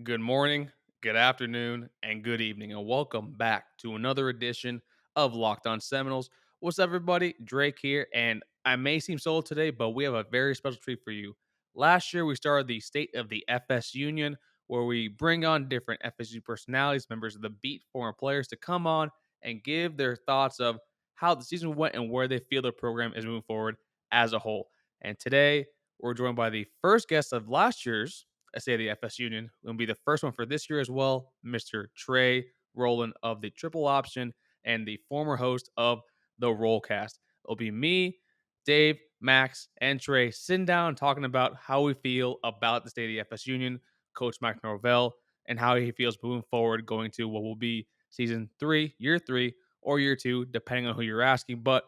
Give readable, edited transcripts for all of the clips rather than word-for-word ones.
Good morning, good afternoon, and good evening, and welcome back to another edition of Locked On Seminoles. What's up, everybody? Drake here, and I may seem solo today, but we have a very special treat for you. Last year, we started the State of the FSUnion, where we bring on different FSU personalities, members of the beat, former players, to come on and give their thoughts of how the season went and where they feel their program is moving forward as a whole. And today, we're joined by the first guest of last year's State of the FSUnion. Will be the first one for this year as well, Mr. Trey Rowland of the Triple Option and the former host of the Rollcast. It'll be me, Dave, Max, and Trey sitting down talking about how we feel about the State of the FSUnion, Coach Mike Norvell, and how he feels moving forward going to what will be season 3, year 3, or year 2, depending on who you're asking. But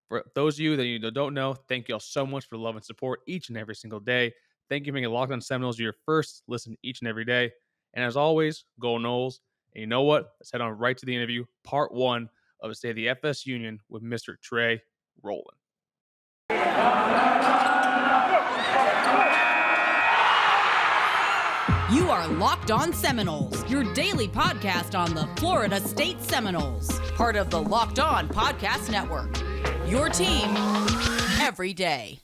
for those of you that you don't know, thank you all so much for the love and support each and every single day. Thank you for making Locked On Seminoles your first listen each and every day. And as always, go Noles. And you know what? Let's head on right to the interview, part 1 of the State of the FSUnion with Mr. Trey Rowland. You are Locked On Seminoles, your daily podcast on the Florida State Seminoles, part of the Locked On Podcast Network. Your team every day.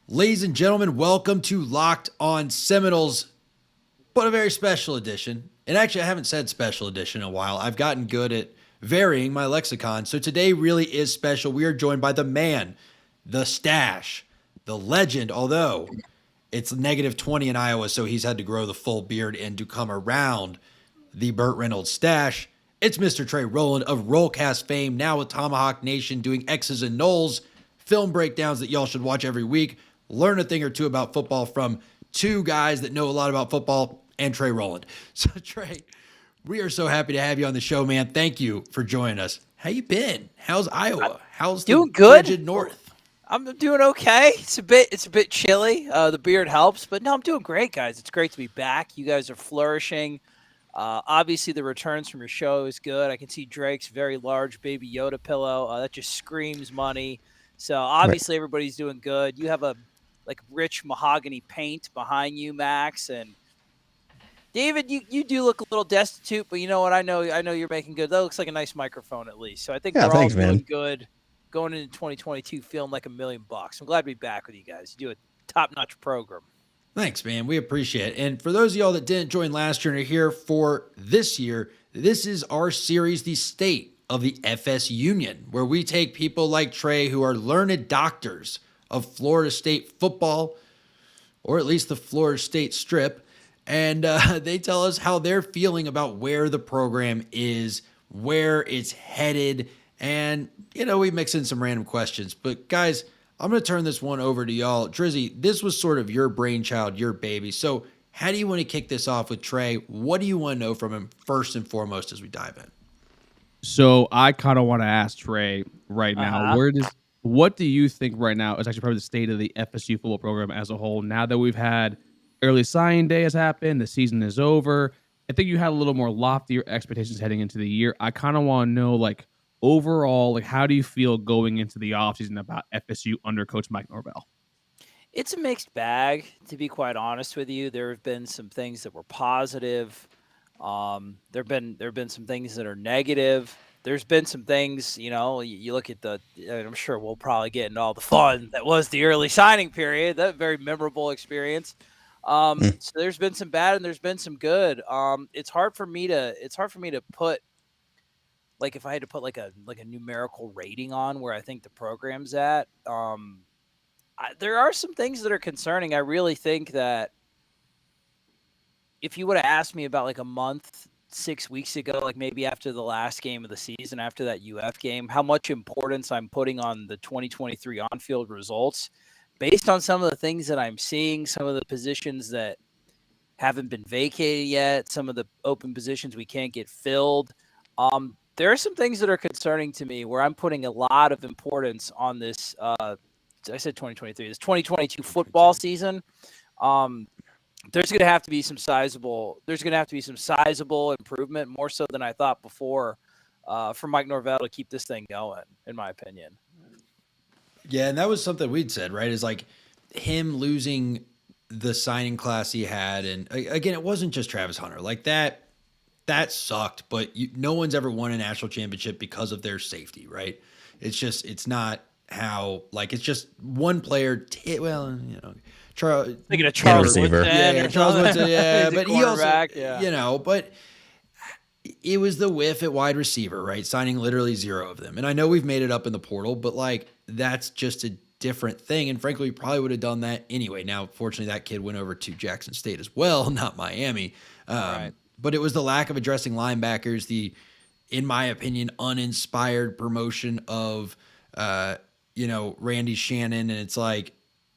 Ladies and gentlemen, welcome to Locked On Seminoles, but a very special edition. And actually, I haven't said special edition in a while. I've gotten good at varying my lexicon. So today really is special. We are joined by the man, the stash, the legend, although it's negative 20 in Iowa, so he's had to grow the full beard and to come around the Burt Reynolds stash. It's Mr. Trey Rowland of Rollcast fame, now with Tomahawk Nation, doing X's and Noles, film breakdowns that y'all should watch every week. Learn a thing or two about football from two guys that know a lot about football, and Trey Rowland. So, Trey, we are so happy to have you on the show, man. Thank you for joining us. How you been? How's Iowa? How's doing the good? frigid north? I'm doing okay. It's a bit chilly. The beard helps, but no, I'm doing great, guys. It's great to be back. You guys are flourishing. Obviously, the returns from your show is good. I can see Drake's very large Baby Yoda pillow. That just screams money. So obviously, Everybody's doing good. You have a rich mahogany paint behind you, Max, and David. You do look a little destitute, but you know what? I know you're making good. That looks like a nice microphone, at least. So I think we're all doing good. Going into 2022, feeling like $1 million. I'm glad to be back with you guys. You do a top-notch program. Thanks, man. We appreciate it. And for those of y'all that didn't join last year and are here for this year, this is our series, The State of the FSUnion, where we take people like Trey who are learned doctors of Florida State football, or at least the Florida State Strip, and they tell us how they're feeling about where the program is, where it's headed, and, we mix in some random questions. But, guys, I'm going to turn this one over to y'all. Drizzy, this was sort of your brainchild, your baby. So how do you want to kick this off with Trey? What do you want to know from him first and foremost as we dive in? So I kind of want to ask Trey right now, what do you think right now is actually probably the state of the FSU football program as a whole? Now that we've had early signing day has happened, the season is over. I think you had a little more loftier expectations heading into the year. I kind of want to know, overall, how do you feel going into the offseason about FSU under Coach Mike Norvell? It's a mixed bag, to be quite honest with you. There have been some things that were positive. There have been some things that are negative. There's been some things, you look at I'm sure we'll probably get into all the fun that was the early signing period, that very memorable experience. So there's been some bad and there's been some good. It's hard for me to put, if I had to put a numerical rating on where I think the program's at, there are some things that are concerning. I really think that if you would have asked me about a month, 6 weeks ago, maybe after the last game of the season, after that UF game, how much importance I'm putting on the 2023 on-field results, based on some of the things that I'm seeing, some of the positions that haven't been vacated yet, some of the open positions we can't get filled, there are some things that are concerning to me where I'm putting a lot of importance on this. I said 2023, this 2022 football season. There's going to have to be some sizable improvement, more so than I thought before, for Mike Norvell to keep this thing going, in my opinion. Yeah, and that was something we'd said, right? Is him losing the signing class he had, and again, it wasn't just Travis Hunter. Like that sucked, but no one's ever won a national championship because of their safety, right? It's not how, like, it's just one player. Charles. Thinking of Charles receiver. Woodson. Yeah, Charles Woodson, yeah, but he also, yeah. but it was the whiff at wide receiver, right? Signing literally 0 of them. And I know we've made it up in the portal, but like that's just a different thing. And frankly, we probably would have done that anyway. Now, fortunately, that kid went over to Jackson State as well, not Miami. Right. But it was the lack of addressing linebackers, the, in my opinion, uninspired promotion of, Randy Shannon. And it's like,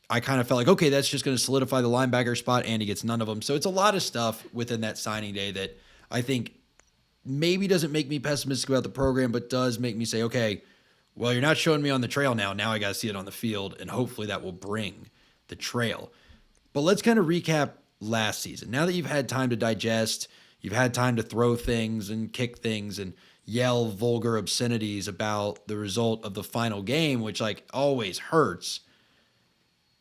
I kind of felt like, okay, that's just going to solidify the linebacker spot, and he gets none of them. So it's a lot of stuff within that signing day that I think maybe doesn't make me pessimistic about the program, but does make me say, okay, well, you're not showing me on the trail now. Now I got to see it on the field, and hopefully that will bring the trail. But let's kind of recap last season. Now that you've had time to digest, you've had time to throw things and kick things and yell vulgar obscenities about the result of the final game, which like always hurts.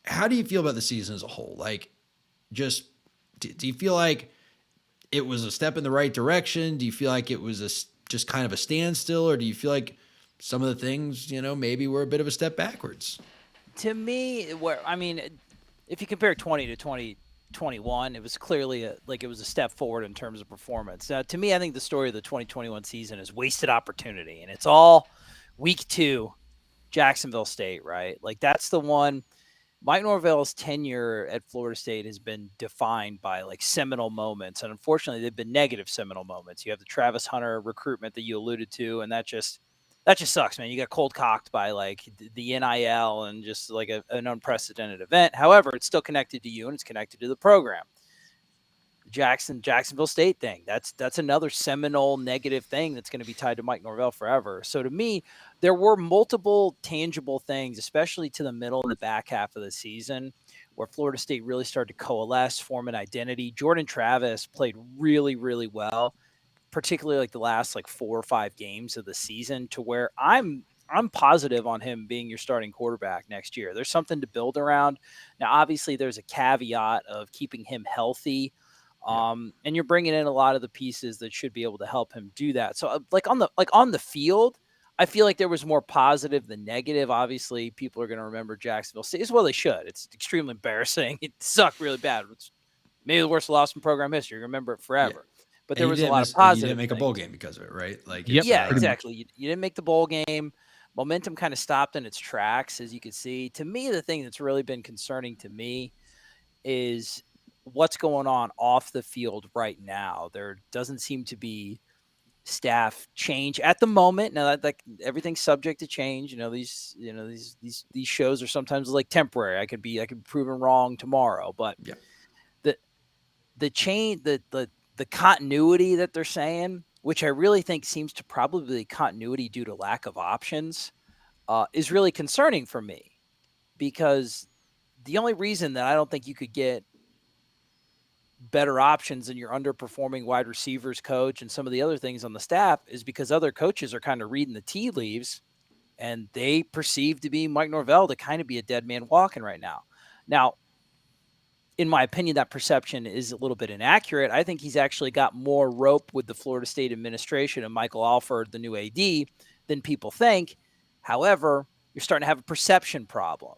How do you feel about the season as a whole? Like, just do you feel like it was a step in the right direction? Do you feel like it was just kind of a standstill, or do you feel like some of the things, maybe were a bit of a step backwards? To me, if you compare 20 to 2021, it was clearly it was a step forward in terms of performance. Now, to me, I think the story of the 2021 season is wasted opportunity, and it's all week 2, Jacksonville State, right? Like that's the one. Mike Norvell's tenure at Florida State has been defined by like seminal moments, and unfortunately, they've been negative seminal moments. You have the Travis Hunter recruitment that you alluded to, and that just sucks, man. You got cold cocked by like the NIL and just like an unprecedented event. However, it's still connected to you and it's connected to the program. Jacksonville State thing. That's another seminal negative thing that's going to be tied to Mike Norvell forever. So to me, there were multiple tangible things, especially to the middle and the back half of the season, where Florida State really started to coalesce, form an identity. Jordan Travis played really, really well, particularly like the last like 4 or 5 games of the season, to where I'm positive on him being your starting quarterback next year. There's something to build around. Now, obviously, there's a caveat of keeping him healthy. And you're bringing in a lot of the pieces that should be able to help him do that. So on the field, I feel like there was more positive than negative. Obviously, people are going to remember Jacksonville State as well. They should. It's extremely embarrassing. It sucked really bad. It's maybe the worst loss in program history. You remember it forever. Yeah. But there was a lot of positive. You didn't make a bowl game because of it, right? Like, exactly. You didn't make the bowl game. Momentum kind of stopped in its tracks, as you can see. To me, the thing that's really been concerning to me is what's going on off the field right now. There doesn't seem be staff change at the moment. Now that everything's subject to change. These shows are sometimes like temporary. I could be proven wrong tomorrow, but the change, the continuity that they're saying, which I really think seems to probably be continuity due to lack of options, is really concerning for me, because the only reason that I don't think you could get better options than your underperforming wide receivers coach and some of the other things on the staff is because other coaches are kind of reading the tea leaves, and they perceive to be Mike Norvell to kind of be a dead man walking right now. Now, in my opinion, that perception is a little bit inaccurate. I think he's actually got more rope with the Florida State administration and Michael Alford, the new AD, than people think. However, you're starting to have a perception problem.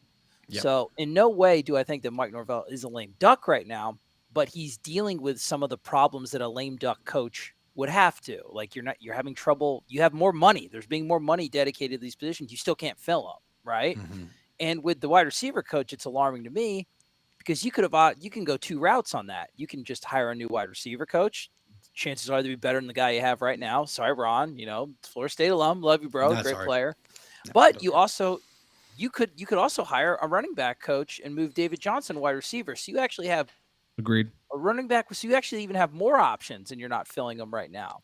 Yep. So in no way do I think that Mike Norvell is a lame duck right now, but he's dealing with some of the problems that a lame duck coach would have to. Like you're having trouble. You have more money. There's being more money dedicated to these positions. You still can't fill them, right? Mm-hmm. And with the wide receiver coach, it's alarming to me, because you can go 2 routes on that. You can just hire a new wide receiver coach. Chances are they'll be better than the guy you have right now. Sorry, Ron, Florida State alum. Love you, bro. Great player. No, but okay. You could also hire a running back coach and move David Johnson wide receiver. So you actually have agreed a running back. So you actually even have more options, and you're not filling them right now.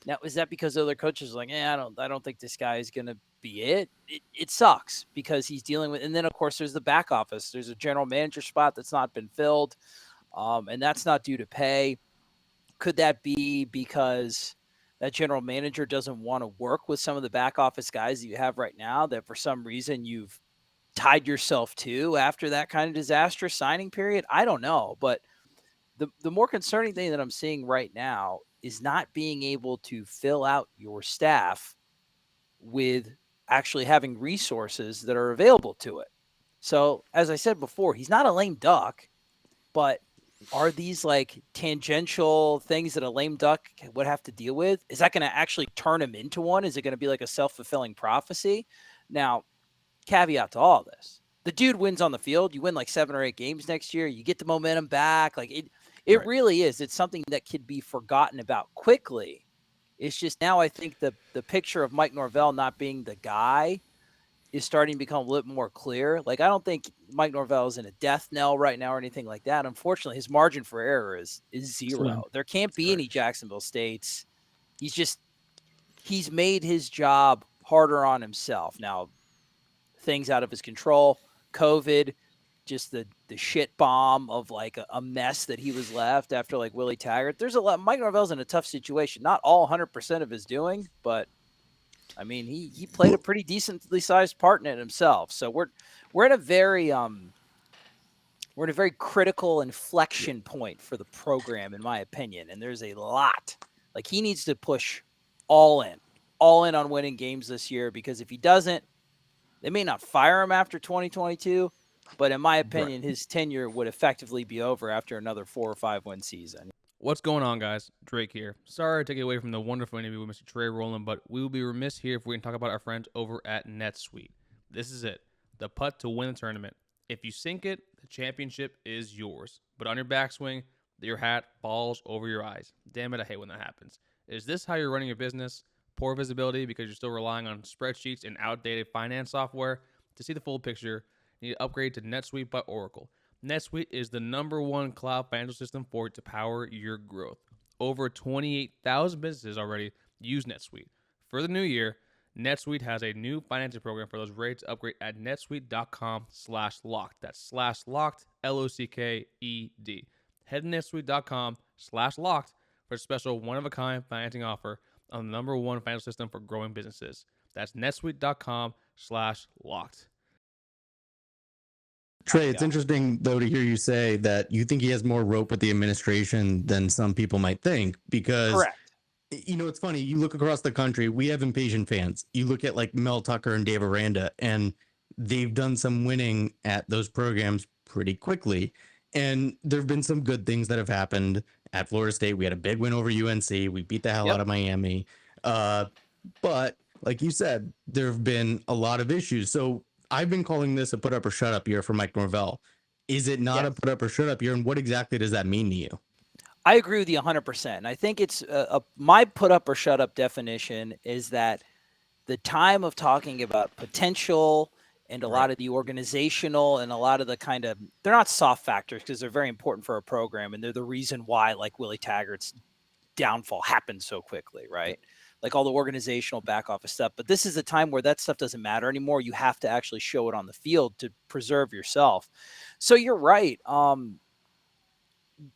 Now, is that because other coaches are like, I don't think this guy is going to be it? It sucks because he's dealing with, and then of course there's the back office. There's a general manager spot that's not been filled, and that's not due to pay. Could that be because that general manager doesn't want to work with some of the back office guys that you have right now, that for some reason you've tied yourself to after that kind of disastrous signing period? I don't know. But the more concerning thing that I'm seeing right now is not being able to fill out your staff with actually having resources that are available to it. So, as I said before, he's not a lame duck, but are these like tangential things that a lame duck would have to deal with? Is that going to actually turn him into one? Is it going to be like a self-fulfilling prophecy? Now, caveat to all this, the dude wins on the field. You win like 7 or 8 games next year. You get the momentum back. Like it Right. really is. It's something that could be forgotten about quickly. It's just now I think the picture of Mike Norvell not being the guy is starting to become a little more clear. Like, I don't think Mike Norvell is in a death knell right now or anything like that. Unfortunately, his margin for error is zero. Slim. There can't be any Jacksonville States. He's made his job harder on himself. Now, things out of his control, COVID, just the shit bomb of like a mess that he was left after like Willie Taggart. There's a lot. Mike Norvell's in a tough situation. Not all 100% of his doing, but I mean, he played a pretty decently sized part in it himself. So we're in a very critical inflection point for the program, in my opinion. And there's a lot. Like, he needs to push all in on winning games this year, because if he doesn't, they may not fire him after 2022, but in my opinion, his tenure would effectively be over after another 4 or 5 win season. What's going on, guys? Drake here. Sorry to take it away from the wonderful interview with Mr. Trey Rowland, but we will be remiss here if we didn't talk about our friends over at NetSuite. This is it. The putt to win the tournament. If you sink it, the championship is yours. But on your backswing, your hat falls over your eyes. Damn it, I hate when that happens. Is this how you're running your business? Poor visibility because you're still relying on spreadsheets and outdated finance software? To see the full picture, you need to upgrade to NetSuite by Oracle. NetSuite is the #1 cloud financial system for it to power your growth. Over 28,000 businesses already use NetSuite. For the new year, NetSuite has a new financing program for those ready to upgrade at netsuite.com/locked. That's /locked, LOCKED. Head to netsuite.com/locked for a special one-of-a-kind financing offer on the #1 financial system for growing businesses. That's netsuite.com/locked. Trey, it's interesting, though, to hear you say that you think he has more rope with the administration than some people might think, because, Correct. you know, it's funny. You look across the country, we have impatient fans. You look at like Mel Tucker and Dave Aranda, and they've done some winning at those programs pretty quickly. And there have been some good things that have happened at Florida State. We had a big win over UNC. We beat the hell out of Miami. But like you said, there have been a lot of issues. So I've been calling this a put up or shut up year for Mike Norvell. Is it not a put up or shut up year? And what exactly does that mean to you? I agree with you 100%. I think it's my put up or shut up definition is that the time of talking about potential and a lot of the organizational and a lot of the kind of, they're not soft factors because they're very important for a program. And they're the reason why like Willie Taggart's downfall happened so quickly, right? Like all the organizational back office stuff. But this is a time where that stuff doesn't matter anymore. You have to actually show it on the field to preserve yourself. So you're right.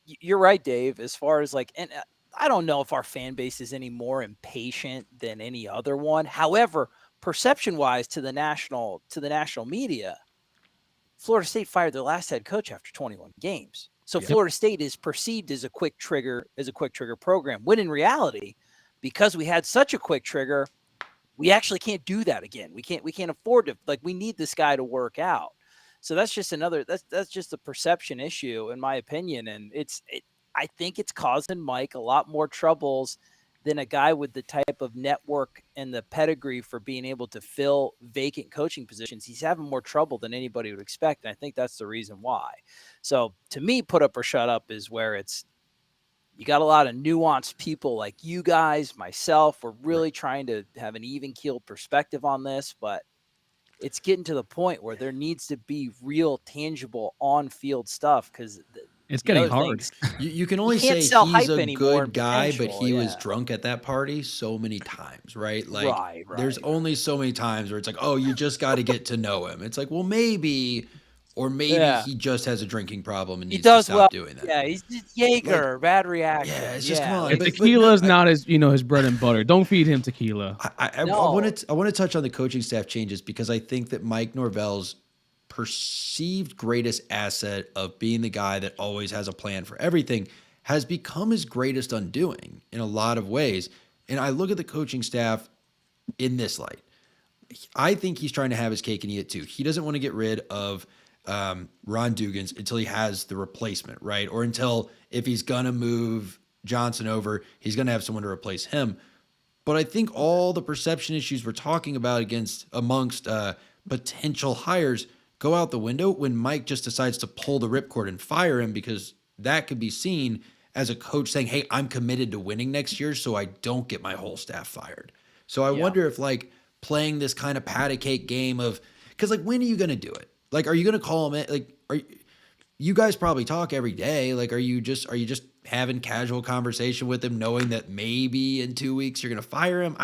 You're right, Dave, as far as like, and I don't know if our fan base is any more impatient than any other one. However, perception wise to the national media, Florida State fired their last head coach after 21 games. So Florida State is perceived as a quick trigger program, when in reality, because we had such a quick trigger, we actually can't do that again. We can't afford to, like, we need this guy to work out. So that's just that's just a perception issue, in my opinion. And I think it's causing Mike a lot more troubles than a guy with the type of network and the pedigree for being able to fill vacant coaching positions. He's having more trouble than anybody would expect. And I think that's the reason why. So to me, put up or shut up is where you got a lot of nuanced people like you guys, myself. We're really trying to have an even-keeled perspective on this, but it's getting to the point where there needs to be real, tangible, on-field stuff because it's getting hard. You can only say he's a good guy, but he was drunk at that party so many times, right? Like, there's only so many times where it's like, oh, you just got to get to know him. It's like, well, maybe... Or maybe he just has a drinking problem and needs to stop doing that. Yeah, he's just Jaeger, bad reaction. Yeah, it's just come on. And tequila's not his bread and butter. Don't feed him tequila. I want to touch on the coaching staff changes because I think that Mike Norvell's perceived greatest asset of being the guy that always has a plan for everything has become his greatest undoing in a lot of ways. And I look at the coaching staff in this light. I think he's trying to have his cake and eat it too. He doesn't want to get rid of Ron Dugans until he has the replacement, right? Or until if he's going to move Johnson over, he's going to have someone to replace him. But I think all the perception issues we're talking about amongst potential hires go out the window when Mike just decides to pull the ripcord and fire him, because that could be seen as a coach saying, hey, I'm committed to winning next year, so I don't get my whole staff fired. So I wonder if playing this kind of patty cake game of, because when are you going to do it? Are you going to call him? You guys probably talk every day. Are you just having casual conversation with him, knowing that maybe in 2 weeks you're going to fire him?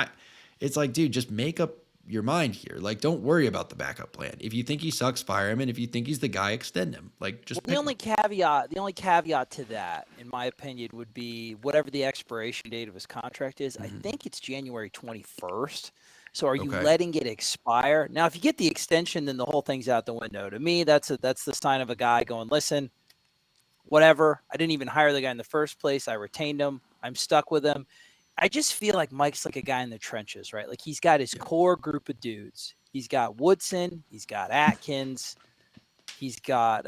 It's dude, just make up your mind here. Don't worry about the backup plan. If you think he sucks, fire him, and if you think he's the guy, extend him. The only caveat to that, in my opinion, would be whatever the expiration date of his contract is. I think it's January 21st. So are you letting it expire? Now, if you get the extension, then the whole thing's out the window. To me, that's the sign of a guy going, listen, whatever. I didn't even hire the guy in the first place. I retained him. I'm stuck with him. I just feel like Mike's like a guy in the trenches, right? He's got his core group of dudes. He's got Woodson. He's got Atkins. He's got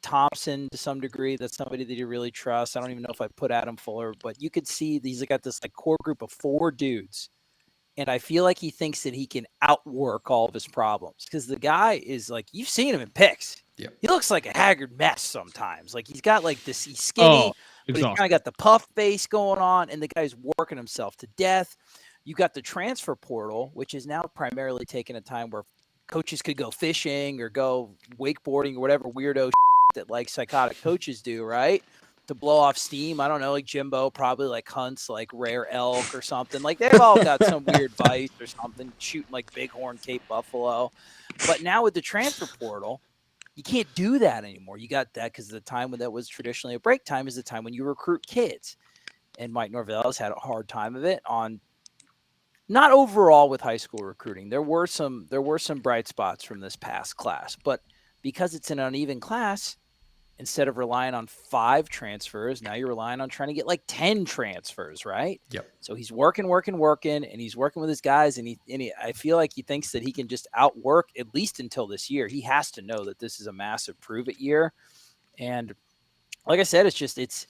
Thompson to some degree. That's somebody that he really trusts. I don't even know if I put Adam Fuller, but you could see he's got this core group of 4 dudes. And I feel like he thinks that he can outwork all of his problems, because the guy is you've seen him in pics. Yeah. He looks like a haggard mess sometimes. He's got this, he's skinny, but he's kind of got the puff face going on, and the guy's working himself to death. You got the transfer portal, which is now primarily taking a time where coaches could go fishing or go wakeboarding or whatever weirdo that psychotic coaches do, right? To blow off steam. I don't know, Jimbo probably hunts rare elk or something. They've all got some weird vice or something, shooting bighorn Cape buffalo. But now with the transfer portal, you can't do that anymore. You got that because the time when that was traditionally a break time is the time when you recruit kids. And Mike Norvell has had a hard time of it on, not overall with high school recruiting. There were some bright spots from this past class, but because it's an uneven class, instead of relying on 5 transfers, now you're relying on trying to get 10 transfers, right? Yep. So he's working, and he's working with his guys, and I feel like he thinks that he can just outwork at least until this year. He has to know that this is a massive prove-it year, and like I said, it's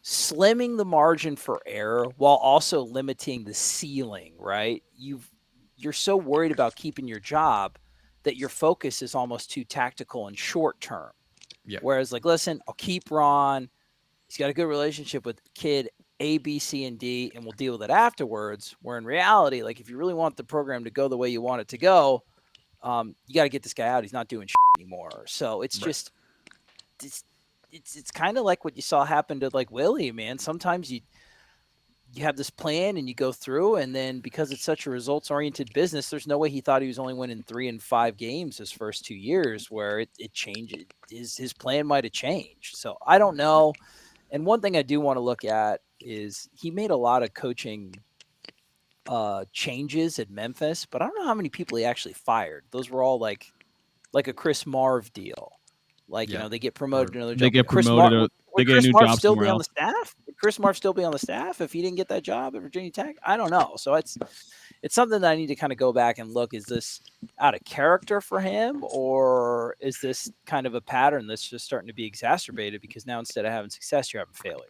slimming the margin for error while also limiting the ceiling, right? You're so worried about keeping your job that your focus is almost too tactical and short term. Yeah. Whereas listen, I'll keep Ron. He's got a good relationship with kid A, B, C, and D, and we'll deal with it afterwards. Where in reality, if you really want the program to go the way you want it to go, you got to get this guy out. He's not doing shit anymore. So it's just, it's kind of like what you saw happen to Willie, man. Sometimes you have this plan and you go through, and then because it's such a results-oriented business, there's no way he thought he was only winning 3 and 5 games his first 2 years, where it changes. His plan might have changed. So I don't know. And one thing I do want to look at is he made a lot of coaching changes at Memphis, but I don't know how many people he actually fired. Those were all like a Chris Marv deal. They get promoted to another job. They get promoted. They get a new job still somewhere be on else. the staff? Would Chris Marv still be on the staff if he didn't get that job at Virginia Tech? I don't know. So it's something that I need to kind of go back and look. Is this out of character for him, or is this kind of a pattern that's just starting to be exacerbated because now instead of having success, you're having failure?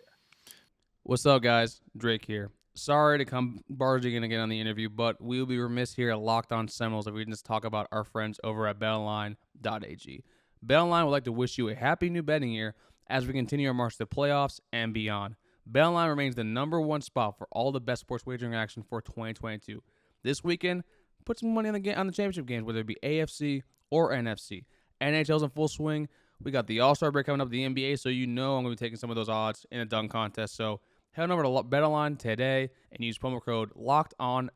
What's up, guys? Drake here. Sorry to come barging in again on the interview, but we will be remiss here at Locked On Seminoles if we didn't just talk about our friends over at BetOnline.ag. BetOnline would like to wish you a happy new betting year as we continue our march to the playoffs and beyond. BetOnline remains the #1 spot for all the best sports wagering action for 2022. This weekend, put some money on the championship games, whether it be AFC or NFC. NHL's in full swing. We got the All-Star break coming up, the NBA, so I'm going to be taking some of those odds in a dunk contest. So head on over to BetOnline today and use promo code LOCKEDON,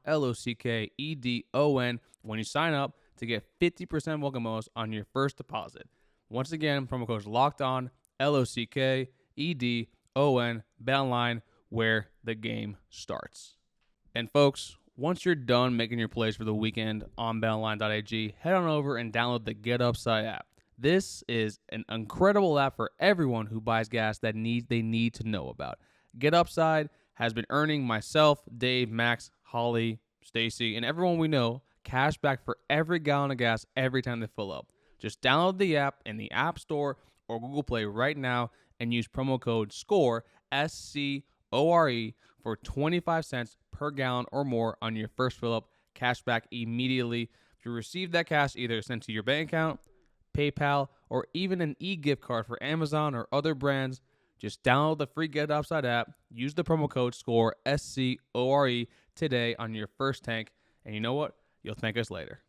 LOCKEDON, when you sign up to get 50% welcome bonus on your first deposit. Once again, promo code LOCKEDON, LOCKEDON, BetOnline, where the game starts. And folks, Once you're done making your plays for the weekend on betonline.ag, head on over and download the Get Upside app. This is an incredible app for everyone who buys gas that they need to know about. Get Upside has been earning myself, Dave, Max, Holly, Stacy, and everyone we know cash back for every gallon of gas every time they fill up. Just download the app in the App Store or Google Play right now and use promo code SCORE, SCORE, for 25 cents per gallon or more on your first fill up. Cash back immediately. If you receive that cash either sent to your bank account, PayPal, or even an e-gift card for Amazon or other brands, just download the free Get Upside app, use the promo code SCORE, SCORE, today on your first tank, and you know what? You'll thank us later.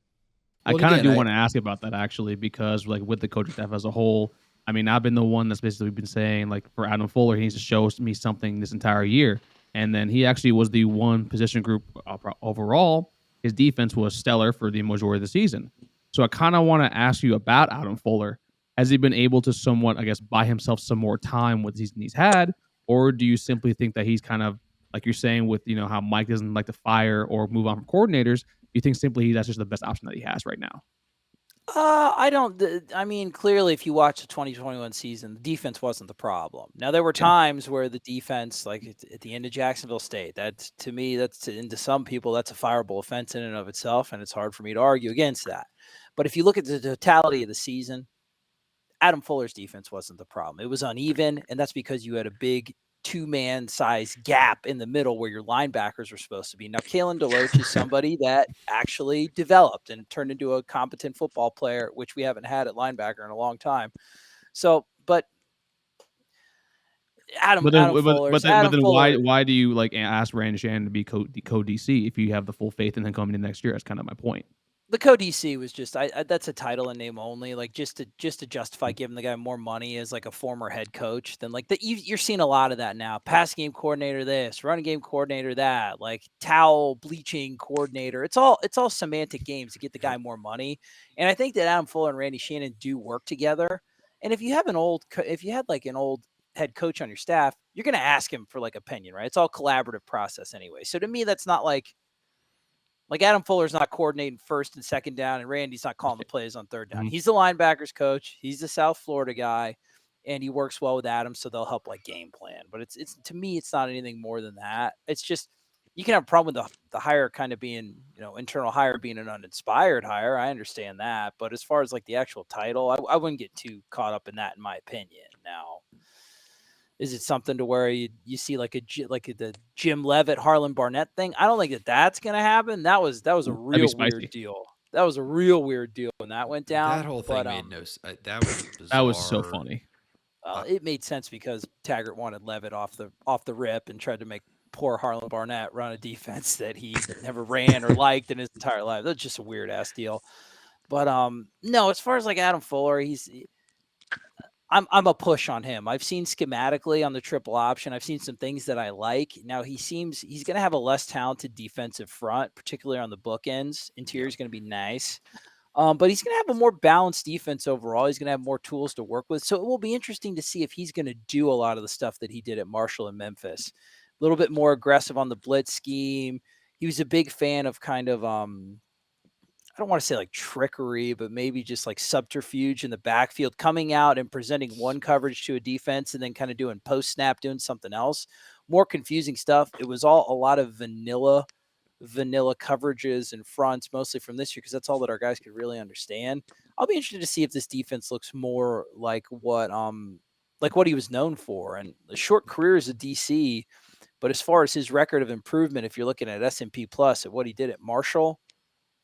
Well, I kind of again, do want to ask about that, actually, because like with the coaching staff as a whole, I mean, I've been the one that's basically been saying, like, for Adam Fuller, he needs to show me something this entire year. And then he actually was the one position group overall. His defense was stellar for the majority of the season. So I kind of want to ask you about Adam Fuller. Has he been able to somewhat, I guess, buy himself some more time with the season he's had? Or do you simply think that he's kind of, like you're saying with, how Mike doesn't like to fire or move on from coordinators, you think simply that's just the best option that he has right now? I don't. I mean, clearly, if you watch the 2021 season, the defense wasn't the problem. Now, there were times where the defense, like at the end of Jacksonville State, that to me, and to some people, that's a fireable offense in and of itself, and it's hard for me to argue against that. But if you look at the totality of the season, Adam Fuller's defense wasn't the problem. It was uneven, and that's because you had a big two-man size gap in the middle where your linebackers were supposed to be. Now, Kalen DeLoach is somebody that actually developed and turned into a competent football player, which we haven't had at linebacker in a long time. So, but Adam Then Fuller, why do you like ask Randy Shannon to be co-DC if you have the full faith in him coming in next year? That's kind of my point. the co-DC was just that's a title and name only, like just to justify giving the guy more money as like a former head coach. Then like you're seeing a lot of that now. Pass game coordinator this, running game coordinator that, like towel bleaching coordinator. It's all semantic games to get the guy more money. And I think that Adam Fuller and Randy Shannon do work together. And if you have an old head coach on your staff, you're going to ask him for like opinion, right? It's all collaborative process anyway. So to me, that's not like Adam Fuller's not coordinating first and second down, and Randy's not calling the plays on third down. He's the linebackers coach. He's the South Florida guy, and he works well with Adam, so they'll help like game plan. But it's to me, it's not anything more than that. It's just you can have a problem with the hire kind of being, internal hire being an uninspired hire. I understand that, but as far as like the actual title, I wouldn't get too caught up in that, in my opinion. Now, is it something to where you see like the Jim Levitt, Harlan Barnett thing? I don't think that's going to happen. That was a real weird deal. That was a real weird deal when that went down. That whole thing made no sense. That was bizarre. That was so funny. It made sense because Taggart wanted Levitt off the rip and tried to make poor Harlan Barnett run a defense that he never ran or liked in his entire life. That's just a weird ass deal. But no, as far as like Adam Fuller, I'm a push on him. I've seen schematically on the triple option. I've seen some things that I like. Now he's going to have a less talented defensive front, particularly on the bookends. Interior is going to be nice. But he's going to have a more balanced defense overall. He's going to have more tools to work with. So it will be interesting to see if he's going to do a lot of the stuff that he did at Marshall and Memphis. A little bit more aggressive on the blitz scheme. He was a big fan of kind of I don't want to say like trickery, but maybe just like subterfuge in the backfield, coming out and presenting one coverage to a defense and then kind of doing post snap, doing something else. More confusing stuff. It was all a lot of vanilla coverages and fronts, mostly from this year, because that's all that our guys could really understand. I'll be interested to see if this defense looks more like what he was known for. And a short career as a DC, but as far as his record of improvement, if you're looking at S&P Plus at what he did at Marshall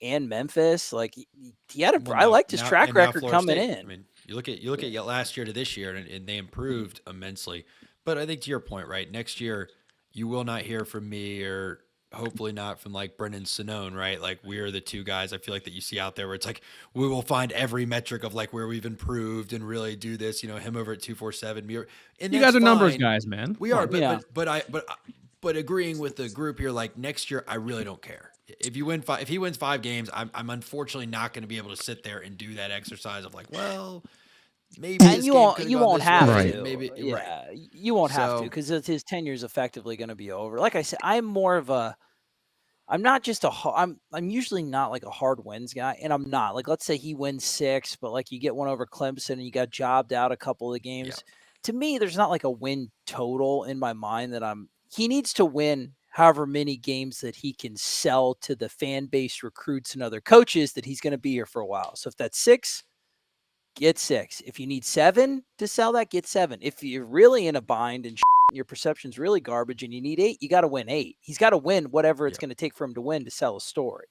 and Memphis, like he had I liked his track record coming in. I mean, you look at last year to this year, and they improved immensely. But I think to your point, right? Next year, you will not hear from me, or hopefully not from like Brendan Sonnone, right? Like we're the two guys I feel like that you see out there where it's like we will find every metric of like where we've improved and really do this. Him over at 247. And you guys are numbers guys, man. We are, but agreeing with the group here, like next year, I really don't care. If he wins 5 games, I'm unfortunately not going to be able to sit there and do that exercise of like, well, maybe you won't have to. Maybe, yeah, you won't have to because his tenure is effectively going to be over. Like I said, I'm more of a I'm not just I'm usually not like a hard wins guy, and I'm not. Like, let's say he wins 6, but like you get one over Clemson and you got jobbed out a couple of the Yeah. games. To me, there's not like a win total in my mind that he needs to win however many games that he can sell to the fan base, recruits, and other coaches that he's going to be here for a while. So if that's 6, get 6. If you need 7 to sell that, get 7. If you're really in a bind and your perception's really garbage and you need 8, you got to win 8. He's got to win whatever it's Yeah. going to take for him to win to sell a story.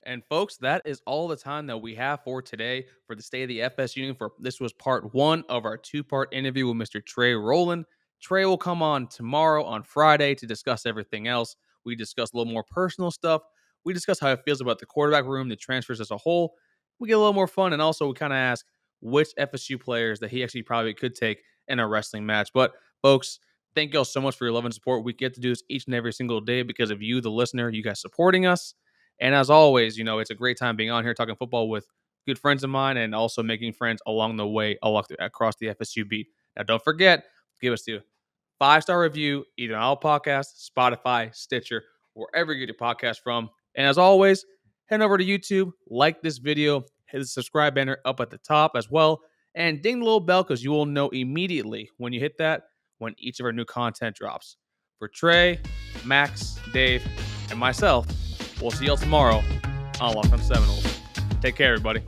And folks, that is all the time that we have for today for the State of the FSUnion. This was part 1 of our 2-part interview with Mr. Trey Rowland. Trey will come on tomorrow on Friday to discuss everything else. We discuss a little more personal stuff. We discuss how it feels about the quarterback room, the transfers as a whole. We get a little more fun, and also we kind of ask which FSU players that he actually probably could take in a wrestling match. But folks, thank you all so much for your love and support. We get to do this each and every single day because of you, the listener, you guys supporting us. And as always, it's a great time being on here talking football with good friends of mine and also making friends along the way across the FSU beat. Now, don't forget, give us the 5-star review, either on Apple Podcasts, Spotify, Stitcher, wherever you get your podcast from. And as always, head over to YouTube, like this video, hit the subscribe banner up at the top as well, and ding the little bell because you will know immediately when you hit that when each of our new content drops. For Trey, Max, Dave, and myself, we'll see y'all tomorrow on Locked On Seminoles. Take care, everybody.